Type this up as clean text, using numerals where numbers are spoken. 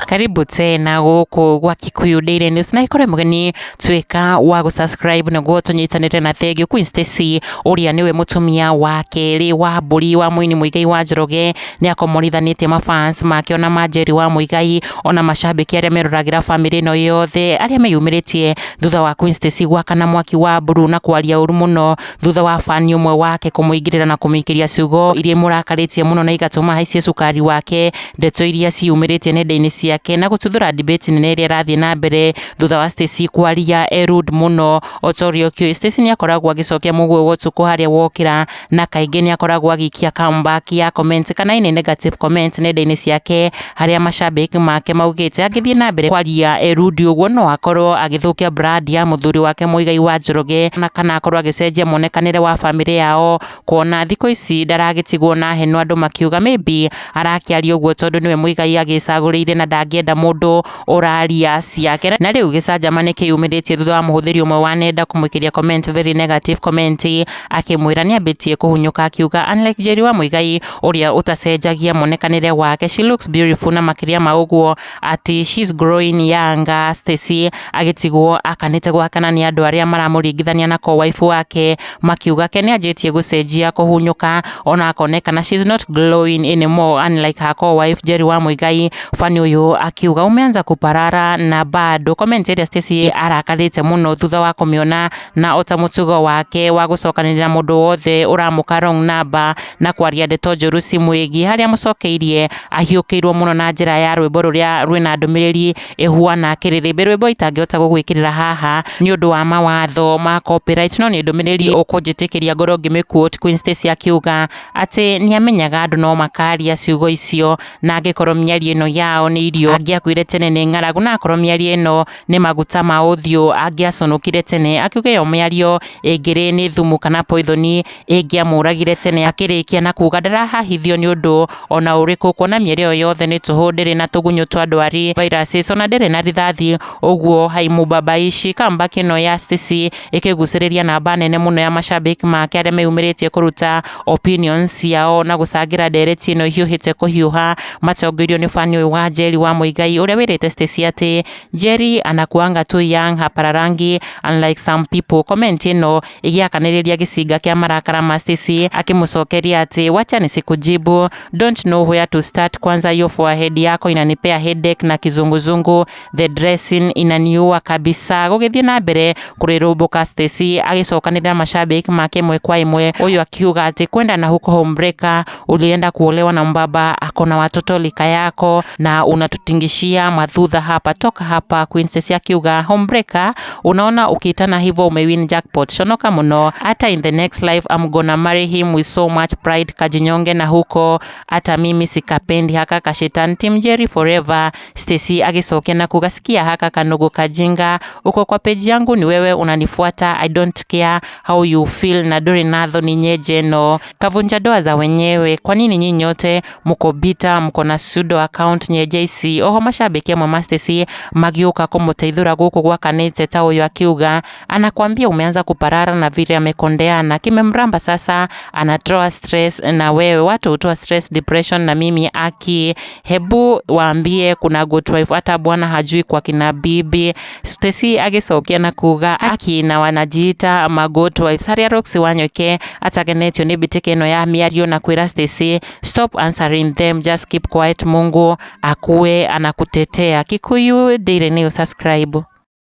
Karibu tena guku gwa Kikuyu Daily News na ikore mugeni twika wa gusubscribe na go tunyitanire na thegio Queen Stacey uria niwe mutumia wa keri wa mburi wa muini Muigai wa Njoroge ni akomorithanĩtie mafans make ona ma Njeri wa Muigai ona mashabiki aria meroragira family no yothe aria meyumĩrĩtie thutha wa Queen Stacey gwakana mwaki wa mburu na kwaria ũru muno thutha wa fan ũmwe wake kũmũingĩrĩra na kũmũikĩria ciugo iria mũrakarĩtie muno na igatũma haicie cukari wake ndeto iria ciumĩrĩtie nenda-inĩ ciake na gututhura debate nene iria rathie na mbere thutha wa Stacey kwaria rude muno otorio kio Stacey ni akoragwo agicokia muguo wotuko haria wokira na kaingĩ ni akoragwo agikia comeback ya comment kana ine negative comment nenda-inĩ ciake haria mashabiki make maugĩte agithie na mbere kwaria rude ũguo no akorwo agithukia brand ya muthuri wake Muigai wa Njoroge na kana akorwo agicenjia monekanire wa family yao kuona thikũ ici ndaragĩtigwo na heno andũ makiuga maybe arakiaria ũguo tondu niwe Muigai agicagũrĩire na ndangĩenda mũndũ ũraria ciake na rĩu gĩcanjama kĩyumĩrĩtie thutha wa mũhũthĩri ũmwe wa nenda kũmũikĩria comment very negative comment akĩmwĩra nĩambĩtie kũhunyũka akiuga unlike Njeri wa Muigai ũrĩa ũtacenjagia monekanire wake she looks beautiful na makĩria ma ũguo ati she's growing younger. Stacey agĩtigwo akanĩte gwakana nĩ andũ arĩa maramũringithania na co-wife wake makiuga ke nĩanjĩtie gũcenjia kũhunyũka ona akonekana she's not glowing anymore unlike her co-wife Njeri wa Muigai. Fani ũyũ akiuga umeanza kuparara na bado comment iria Stacey arakarĩte muno thutha wa kũmĩona na ota mũtugo wake wa gũcokanĩrĩra mũndũ wothe ũramũka wrong number na kwaria ndeto njũru cimwĩgiĩ harĩa mũcokeirie ahiũkĩirwo muno na njĩra ya rwĩmbo rũrĩa rwĩna ndũmĩrĩri Ihuana Kirîrîmbi rwĩmbo itangĩhota gũgwĩkĩrĩra haha nĩ ũndũ wa mawatho ma copyright no nĩ ndũmĩrĩri ũkũnjĩtĩkĩria ngoro ngĩmĩquote. Queen Stacey akiuga atĩ nĩamenyaga andũ no makaria ciugo icio na angĩkorwo mĩario ĩno yao nĩ irio angĩakuire tene nĩ ng'aragu na akorwo mĩario ĩno nĩ maguta ma ũthiũ angĩaconokire tene akiuga yo mĩario ĩngĩrĩ nĩ thumu kana poison ĩngĩamũragire tene akĩrĩkia na kuga ndarahahithio nĩ ũndũ ona ũrĩkũ kuona mĩario yothe nĩ tũhũ ndĩrĩ na tũgunyũ twa ndwari viruses ona ndĩrĩ na rithathi ũguo haimubabaishi comeback ĩno ya Stacey ĩkĩgucĩrĩria namba nene muno ya mashabiki make arĩa meyumĩrĩtie kũruta opinions ciao na gũcangĩra ndereti ĩno hiũhĩte kũhiũha matongorio nĩ fan ũyũ wa Njeri wa Muigai ũrĩa wĩrĩte Stacey atĩ Njeri anakuanga too young hapararangi unlike some people. Comment ĩno ĩgĩakanĩrĩria gĩcinga kĩa marakara ma Stacey akĩmũcokeria atĩ wacha nisikujibu, don't know where to start, kwanza hiyo forehead yako inanipea headache na kizunguzungu, the dressing inaniua kabisa. Gũgĩthiĩ na mbere kũrĩrũmbũka Stacey agĩcokanĩrĩra mashabiki make ĩmwe kwa ĩmwe ũyũ akiuga atĩ kwenda na huko homebreaker ulienda kuolewa na mbaba akona watoto lika yako na unatutingishia madhudha hapa, toka hapa. Queen Stacey akiuga homebreaker, unaona ukiitana hivyo umewin jackpot, shonoka muno, hata in the next life I'm gonna marry him with so much pride, kajinyonge na huko hata mimi sikapendi haka kashetani, team Njeri forever. Stacey agicokia na kugasikia haka kanogo kajinga, uko kwa page yangu ni wewe unanifuata, I don't care how you feel na dori nadho ni nyeje no kavunja doa za wenyewe. Kwa nini nyinyi nyote mko bita, mko na pseudo account nyeje isi? Oho mashabiki mwa Stacey magiuka kũmũteithũra gũkũ gwakanĩte ta ũyũ akiuga anakuambia umeanza kuparara na vile amekondeana kimemramba sasa anatoa stress na wewe watu utoa stress depression na mimi aki hebu waambie kuna good wife hata bwana hajui kwa kina bibi. Stacey agicokia na kuga aki na wanajiita ma good wives haria Roxy Wanyoike atagenetio nĩ mbĩtĩka ĩno ya mĩario na kwĩra Stacey stop answering them, just keep quiet, Mungu akue anakutetea. Kikuyu Daily News, subscribe.